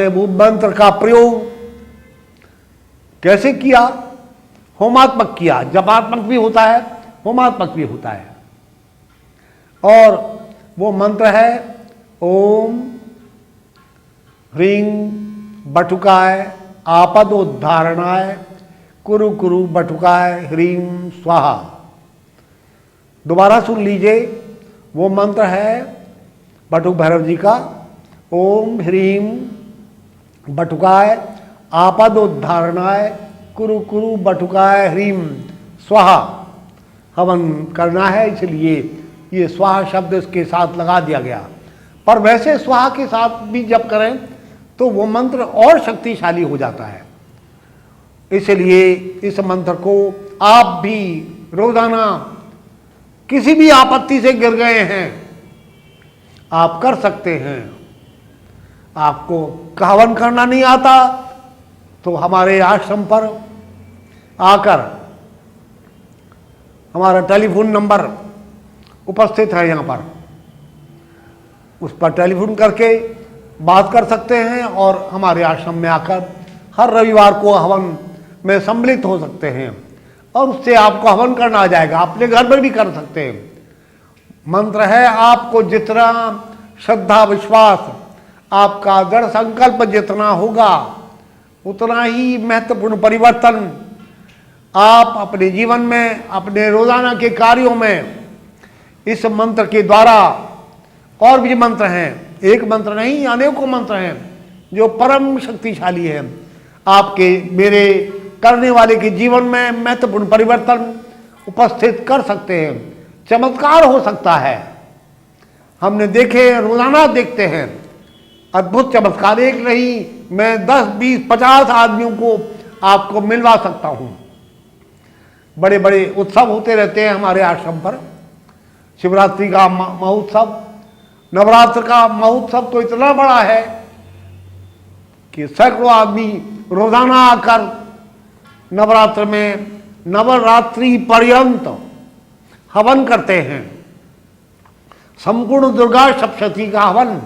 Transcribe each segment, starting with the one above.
हमने वो मंत्र का प्रयोग कैसे किया? होमात्मक किया। जपात्मक भी होता है, होमात्मक भी होता है। और वो मंत्र है ओम ह्रीं बटुकाय आपदोद्धारणाय कुरु कुरु बटुकाय ह्रीं स्वाहा। दोबारा सुन लीजिए, वो मंत्र है बटुक भैरव जी का, ओम ह्रीं बटुकाय आपदोद्धारणाय कुरु कुरु बटुकाय ह्रीं स्वाहा। हवन करना है, इसलिए ये स्वाहा शब्द इसके साथ लगा दिया गया। पर वैसे स्वाहा के साथ भी जब करें तो वो मंत्र और शक्तिशाली हो जाता है। इसलिए इस मंत्र को आप भी रोजाना किसी भी आपत्ति से गिर गए हैं, आप कर सकते हैं। आपको हवन करना नहीं आता तो हमारे आश्रम पर आकर, हमारा टेलीफोन नंबर उपस्थित है यहाँ पर, उस पर टेलीफोन करके बात कर सकते हैं और हमारे आश्रम में आकर हर रविवार को हवन में सम्मिलित हो सकते हैं और उससे आपको हवन करना आ जाएगा। अपने घर पर भी कर सकते हैं। मंत्र है, आपको जितना श्रद्धा विश्वास, आपका दृढ़ संकल्प जितना होगा उतना ही महत्वपूर्ण परिवर्तन आप अपने जीवन में, अपने रोजाना के कार्यों में इस मंत्र के द्वारा, और भी मंत्र हैं, एक मंत्र नहीं अनेकों मंत्र हैं जो परम शक्तिशाली है, आपके मेरे करने वाले के जीवन में महत्वपूर्ण परिवर्तन उपस्थित कर सकते हैं। चमत्कार हो सकता है। हमने देखे, रोजाना देखते हैं अद्भुत चमत्कार। एक नहीं, मैं 10, 20, 50 आदमियों को आपको मिलवा सकता हूं। बड़े बड़े उत्सव होते रहते हैं हमारे आश्रम पर। शिवरात्रि का महोत्सव, नवरात्र का महोत्सव तो इतना बड़ा है कि सैकड़ों आदमी रोजाना आकर नवरात्र में नवरात्रि पर्यंत हवन करते हैं। संपूर्ण दुर्गा सप्तशती का हवन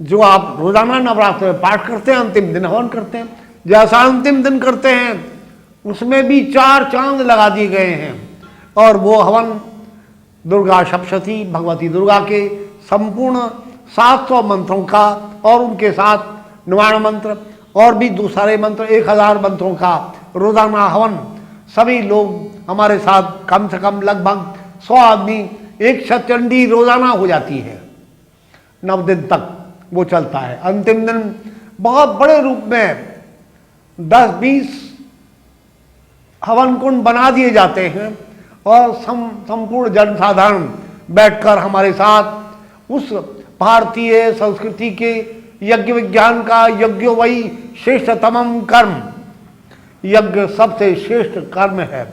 जो आप रोजाना नवरात्र में पाठ करते हैं, अंतिम दिन हवन करते हैं। जैसा अंतिम दिन करते हैं उसमें भी 4 चांद लगा दिए गए हैं और वो हवन दुर्गा सप्तशती, भगवती दुर्गा के संपूर्ण 700 मंत्रों का और उनके साथ निवारण मंत्र और भी दूसरे मंत्र 1000 मंत्रों का रोजाना हवन। सभी लोग हमारे साथ, कम से कम लगभग 100 आदमी, एक शतचंडी रोजाना हो जाती है। 9 दिन तक वो चलता है। अंतिम दिन बहुत बड़े रूप में 10-20 हवन कुंड बना दिए जाते हैं और संपूर्ण जनसाधारण बैठकर हमारे साथ उस भारतीय संस्कृति के यज्ञ विज्ञान का, यज्ञो वही श्रेष्ठतमम कर्म, यज्ञ सबसे श्रेष्ठ कर्म है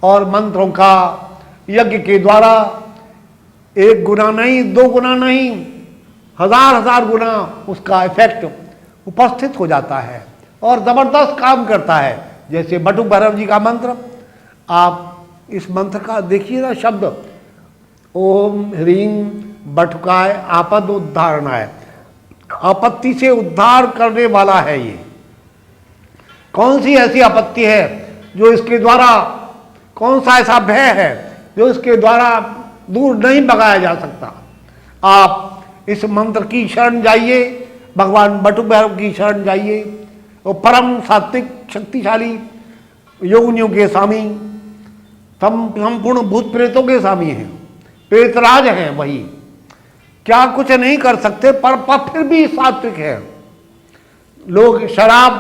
और मंत्रों का यज्ञ के द्वारा 1 गुना नहीं, 2 गुना नहीं, 1000 गुना उसका इफेक्ट उपस्थित हो जाता है और जबरदस्त काम करता है। जैसे बटुक भैरव जी का मंत्र, आप इस मंत्र का देखिए ना शब्द, ओम ह्रीं बटुकाय आपदोद्धारणाय, आपत्ति से उद्धार करने वाला है ये। कौन सी ऐसी आपत्ति है जो इसके द्वारा, कौन सा ऐसा भय है जो इसके द्वारा दूर नहीं भगाया जा सकता। आप इस मंत्र की शरण जाइए, भगवान बटुक भैरव की शरण जाइए। वो परम सात्विक शक्तिशाली योगिनियों के स्वामी, संपूर्ण भूत प्रेतों के स्वामी हैं, प्रेतराज हैं। वही क्या कुछ नहीं कर सकते पर फिर भी सात्विक है। लोग शराब,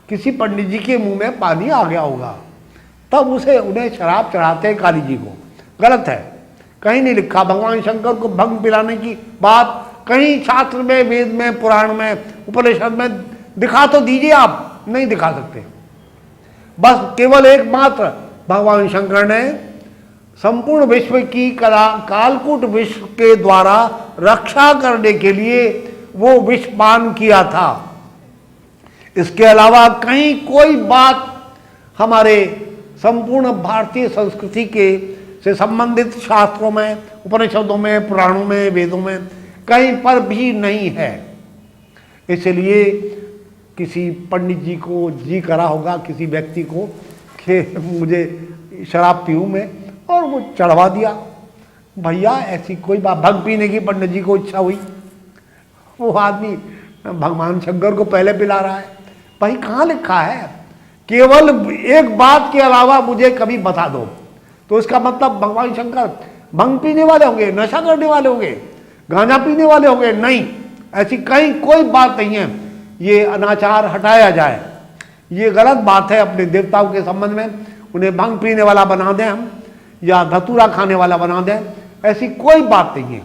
किसी पंडित जी के मुंह में पानी आ गया होगा तब उन्हें शराब चढ़ाते हैं काली जी को, गलत है। कहीं नहीं लिखा भगवान शंकर को भंग पिलाने की बात, कहीं शास्त्र में, वेद में, पुराण में, उपनिषद में दिखा तो दीजिए। आप नहीं दिखा सकते। बस केवल एकमात्र भगवान शंकर ने संपूर्ण विश्व की कालकूट विश्व के द्वारा रक्षा करने के लिए वो विषपान किया था। इसके अलावा कहीं कोई बात हमारे संपूर्ण भारतीय संस्कृति के से संबंधित शास्त्रों में, उपनिषदों में, पुराणों में, वेदों में कहीं पर भी नहीं है। इसलिए किसी पंडित जी को जी करा होगा किसी व्यक्ति को कि मुझे शराब पीऊँ मैं, और वो चढ़वा दिया। भैया ऐसी कोई बात, भंग पीने की पंडित जी को इच्छा हुई, वो आदमी भगवान शंकर को पहले पिला रहा है। भाई कहाँ लिखा है? केवल एक बात के अलावा मुझे कभी बता दो, तो इसका मतलब भगवान शंकर भंग पीने वाले होंगे, नशा करने वाले होंगे, गांजा पीने वाले होंगे? नहीं, ऐसी कहीं कोई बात नहीं है। ये अनाचार हटाया जाए, ये गलत बात है। अपने देवताओं के संबंध में उन्हें भंग पीने वाला बना दें हम, या धतूरा खाने वाला बना दें, ऐसी कोई बात नहीं है।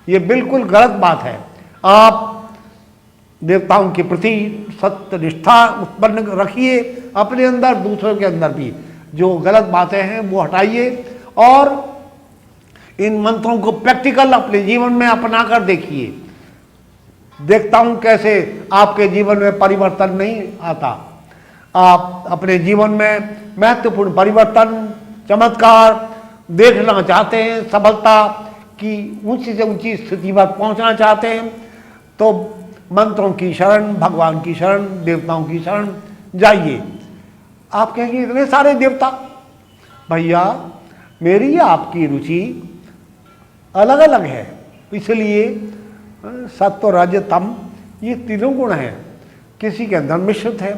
ये बिल्कुल गलत बात है। आप देवताओं के प्रति सत्य निष्ठा उत्पन्न रखिए अपने अंदर, दूसरों के अंदर भी। जो गलत बातें हैं वो हटाइए, और इन मंत्रों को प्रैक्टिकल अपने जीवन में अपना कर देखिए। देखता हूं कैसे आपके जीवन में परिवर्तन नहीं आता। आप अपने जीवन में महत्वपूर्ण परिवर्तन, चमत्कार देखना चाहते हैं, सफलता की ऊंची से ऊंची स्थिति पर पहुंचना चाहते हैं, तो मंत्रों की शरण, भगवान की शरण, देवताओं की शरण जाइए। आप कहेंगे इतने सारे देवता। भैया मेरी या आपकी रुचि अलग अलग है, इसलिए सत्व रज तम ये तीनों गुण हैं। किसी के अंदर मिश्रित है,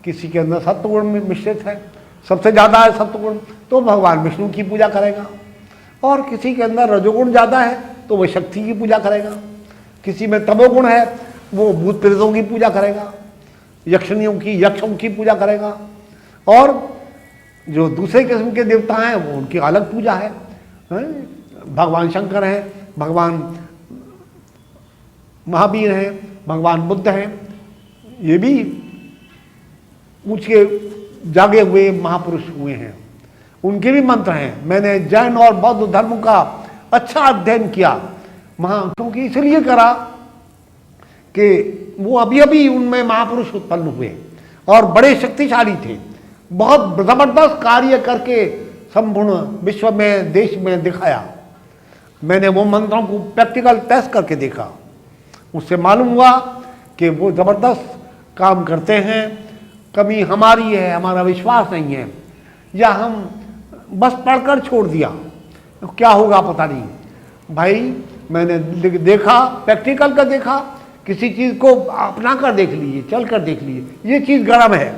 किसी के अंदर सत्वगुण में मिश्रित है, सबसे ज़्यादा है सत्वगुण, तो भगवान विष्णु की पूजा करेगा। और किसी के अंदर रजोगुण ज़्यादा है तो वह शक्ति की पूजा करेगा। किसी में तमोगुण है वो भूत प्रेतों की पूजा करेगा, यक्षिणियों की, यक्षों की पूजा करेगा। और जो दूसरे किस्म के देवता हैं वो उनकी अलग पूजा है। भगवान शंकर हैं, भगवान महावीर हैं, भगवान बुद्ध हैं, ये भी ऊंचे जागे हुए महापुरुष हुए हैं, उनके भी मंत्र हैं। मैंने जैन और बौद्ध धर्म का अच्छा अध्ययन किया वहाँ, क्योंकि इसलिए करा कि वो अभी अभी उनमें महापुरुष उत्पन्न हुए और बड़े शक्तिशाली थे, बहुत जबरदस्त कार्य करके संपूर्ण विश्व में, देश में दिखाया। मैंने वो मंत्रों को प्रैक्टिकल टेस्ट करके देखा, उससे मालूम हुआ कि वो जबरदस्त काम करते हैं। कमी हमारी है, हमारा विश्वास नहीं है, या हम बस पढ़कर छोड़ दिया, तो क्या होगा पता नहीं। भाई मैंने देखा, प्रैक्टिकल का देखा, किसी चीज़ को अपना कर देख लीजिए, चल कर देख लीजिए, ये चीज़ गर्म है,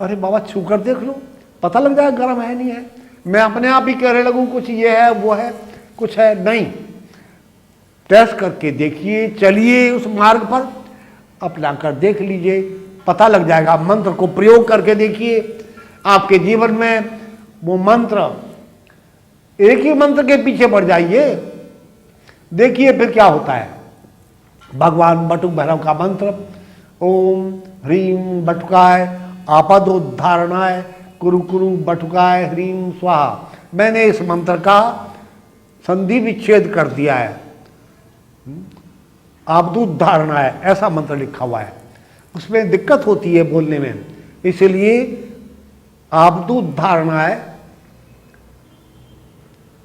अरे बाबा छू कर देख लो, पता लग जाए गर्म है नहीं है। मैं अपने आप ही कहने लगूँ कुछ ये है वो है, कुछ है नहीं। टेस्ट करके देखिए, चलिए उस मार्ग पर, अपना कर देख लीजिए, पता लग जाएगा। मंत्र को प्रयोग करके देखिए, आपके जीवन में वो मंत्र, एक ही मंत्र के पीछे पड़ जाइए, देखिए फिर क्या होता है। भगवान बटुक भैरव का मंत्र, ओम ह्रीम बटुकाय आपदोद्धारणाय कुरु कुरु बटुकाय ह्रीम स्वाहा। मैंने इस मंत्र का संधि विच्छेद कर दिया है, आपदोद्धारणाय ऐसा मंत्र लिखा हुआ है, उसमें दिक्कत होती है बोलने में, इसलिए आपदोद्धारणाय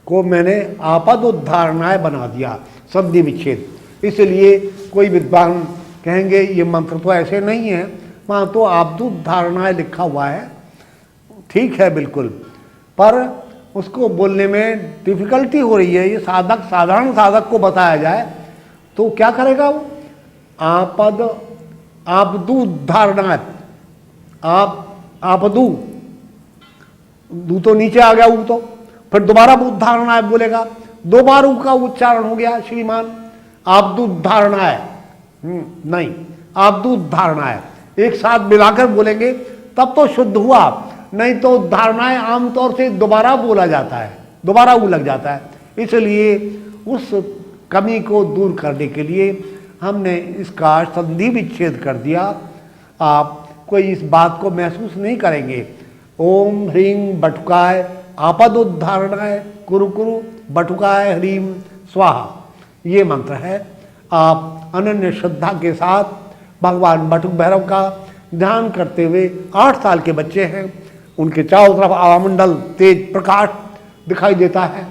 को मैंने आपदोद्धारणाय बना दिया, संधि विच्छेद। इसलिए कोई विद्वान कहेंगे ये मंत्र तो ऐसे नहीं है, वहाँ तो आपदोद्धारणाय लिखा हुआ है, ठीक है बिल्कुल, पर उसको बोलने में डिफिकल्टी हो रही है। ये साधक, साधारण साधक को बताया जाए तो क्या करेगा वो? आपदोद्धारणाय, आपदू, दू तो नीचे आ गया, ऊ तो फिर दोबारा उद्धारणाय बोलेगा, दो बार ऊ का उच्चारण हो गया श्रीमान। आपदोद्धारणाय नहीं, आपदोद्धारणाय एक साथ मिलाकर बोलेंगे तब तो शुद्ध हुआ, नहीं तो उद्धारणाय आमतौर से दोबारा बोला जाता है, दोबारा ऊ लग जाता है। इसलिए उस कमी को दूर करने के लिए हमने इसका संधि विच्छेद कर दिया। आप कोई इस बात को महसूस नहीं करेंगे। ओम ह्रीं बटुकाय आपदोद्धारणाय कुरु कुरु बटुकाय ह्रीं स्वाहा, ये मंत्र है। आप अनन्य श्रद्धा के साथ भगवान बटुक भैरव का ध्यान करते हुए, 8 साल के बच्चे हैं, उनके चारों तरफ आवामंडल तेज प्रकाश दिखाई देता है,